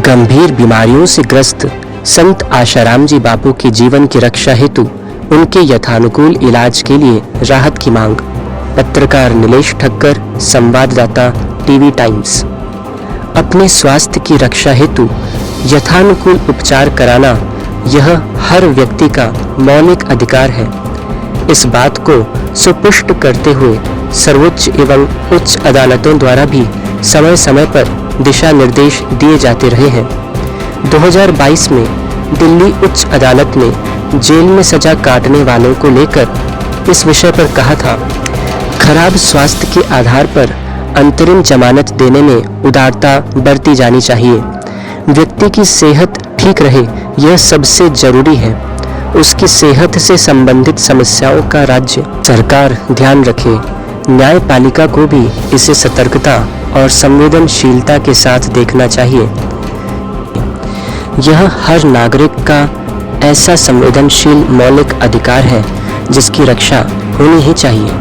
गंभीर बीमारियों से ग्रस्त संत आशाराम जी बापू के जीवन की रक्षा हेतु उनके यथानुकूल इलाज के लिए राहत की मांग। पत्रकार नीलेश ठक्कर, संवाददाता टीवी टाइम्स। अपने स्वास्थ्य की रक्षा हेतु यथानुकूल उपचार कराना यह हर व्यक्ति का मौलिक अधिकार है। इस बात को सुपुष्ट करते हुए सर्वोच्च एवं उच्च अदालतों द्वारा भी समय समय पर दिशा निर्देश दिए जाते रहे हैं। 2022 में दिल्ली उच्च अदालत ने जेल में सजा काटने वालों को लेकर इस विषय पर कहा था, खराब स्वास्थ्य के आधार पर अंतरिम जमानत देने में उदारता बरती जानी चाहिए। व्यक्ति की सेहत ठीक रहे यह सबसे जरूरी है। उसकी सेहत से संबंधित समस्याओं का राज्य सरकार ध्यान रखे। न्यायपालिका को भी इसे सतर्कता और संवेदनशीलता के साथ देखना चाहिए। यह हर नागरिक का ऐसा संवेदनशील मौलिक अधिकार है जिसकी रक्षा होनी ही चाहिए।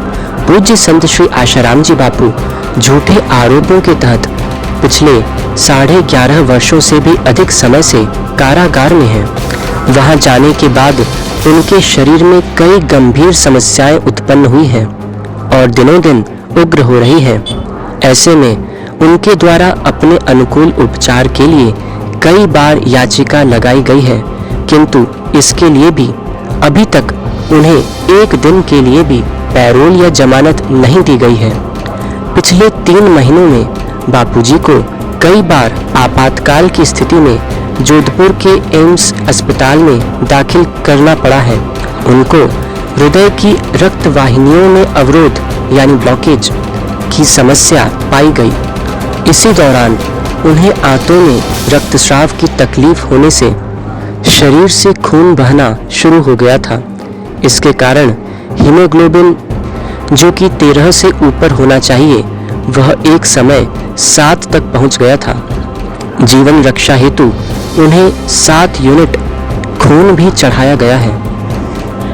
पूज्य संत श्री आशाराम जी बापू झूठे आरोपों के तहत पिछले 11.5 वर्षों से भी अधिक समय से कारागार में हैं। वहां जाने के बाद उनके शरीर में कई गंभीर समस्याएं उत्पन्न हुई हैं और दिनों दिन उग्र हो रही हैं। ऐसे में उनके द्वारा अपने अनुकूल उपचार के लिए कई बार याचिका लगाई गई है, किंतु इसके लिए भी अभी तक उन्हें एक दिन के लिए भी पैरोल या जमानत नहीं दी गई है। पिछले 3 महीनों में बापूजी को कई बार आपातकाल की स्थिति में जोधपुर के एम्स अस्पताल में दाखिल करना पड़ा है। उनको हृदय की रक्त वाहिनियों में अवरोध यानी ब्लॉकेज की समस्या पाई गई। इसी दौरान उन्हें आंतों में रक्तस्राव की तकलीफ होने से शरीर से खून बहना शुरू हो गया था। इसके कारण हीमोग्लोबिन जो कि 13 से ऊपर होना चाहिए वह एक समय 7 तक पहुंच गया था। जीवन रक्षा हेतु उन्हें 7 यूनिट खून भी चढ़ाया गया है।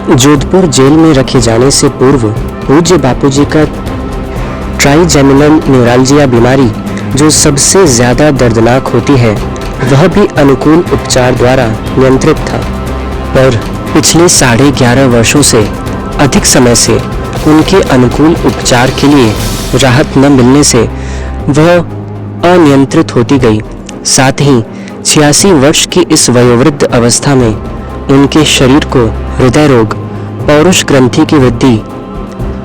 जोधपुर जेल में रखे जाने से पूर्व पूज्य बापूजी का ट्राइजेमिनल न्यूराल्जिया बीमारी जो सबसे ज्यादा दर्दनाक होती है वह भी अनुकूल उपचार द्वारा नियंत्रित था, पर पिछले 11.5 वर्षों से अधिक समय से उनके अनुकूल उपचार के लिए राहत न मिलने से वह अनियंत्रित होती गई। साथ ही 86 वर्ष की इस वयोवृद्ध अवस्था में उनके शरीर को हृदय रोग, पौरुष ग्रंथि की वृद्धि,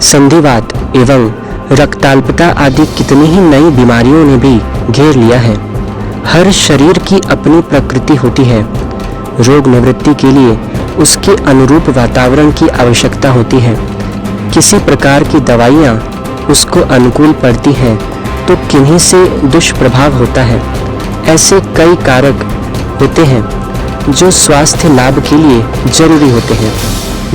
संधिवात एवं रक्ताल्पता आदि कितनी ही नई बीमारियों ने भी घेर लिया है। हर शरीर की अपनी प्रकृति होती है। रोग निवृत्ति के लिए उसके अनुरूप वातावरण की आवश्यकता होती है। किसी प्रकार की दवाइयाँ उसको अनुकूल पड़ती हैं तो किन्हीं से दुष्प्रभाव होता है। ऐसे कई कारक होते हैं जो स्वास्थ्य लाभ के लिए जरूरी होते हैं।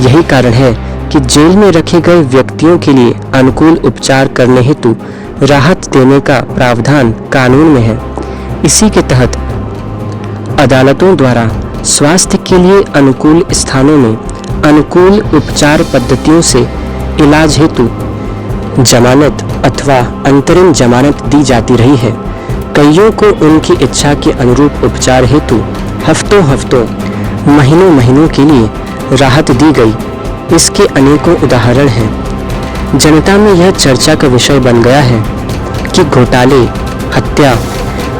यही कारण है कि जेल में रखे गए व्यक्तियों के लिए अनुकूल उपचार करने हेतु राहत देने का प्रावधान कानून में है। इसी के तहत अदालतों द्वारा स्वास्थ्य के लिए अनुकूल स्थानों में अनुकूल उपचार पद्धतियों से इलाज हेतु जमानत अथवा अंतरिम जमानत दी जाती रही है। कईयों को उनकी इच्छा के अनुरूप उपचार हेतु हफ्तों महीनों के लिए राहत दी गई। इसके अनेकों उदाहरण हैं। जनता में यह चर्चा का विषय बन गया है कि घोटाले, हत्या,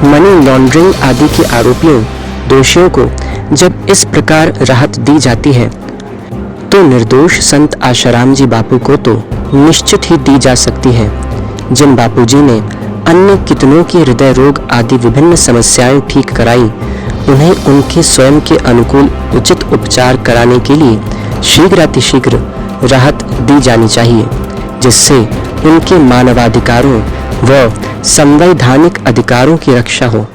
मनी लॉन्ड्रिंग आदि के आरोपियों, दोषियों को जब इस प्रकार राहत दी जाती है तो निर्दोष संत आशाराम जी बापू को तो निश्चित ही दी जा सकती है। जिन बापूजी ने अन्य कितनों की हृदय रोग आदि विभिन्न समस्याएं ठीक कराई, उन्हें उनके स्वयं के अनुकूल उचित उपचार कराने के लिए शीघ्रातिशीघ्र राहत दी जानी चाहिए, जिससे उनके मानवाधिकारों व संवैधानिक अधिकारों की रक्षा हो।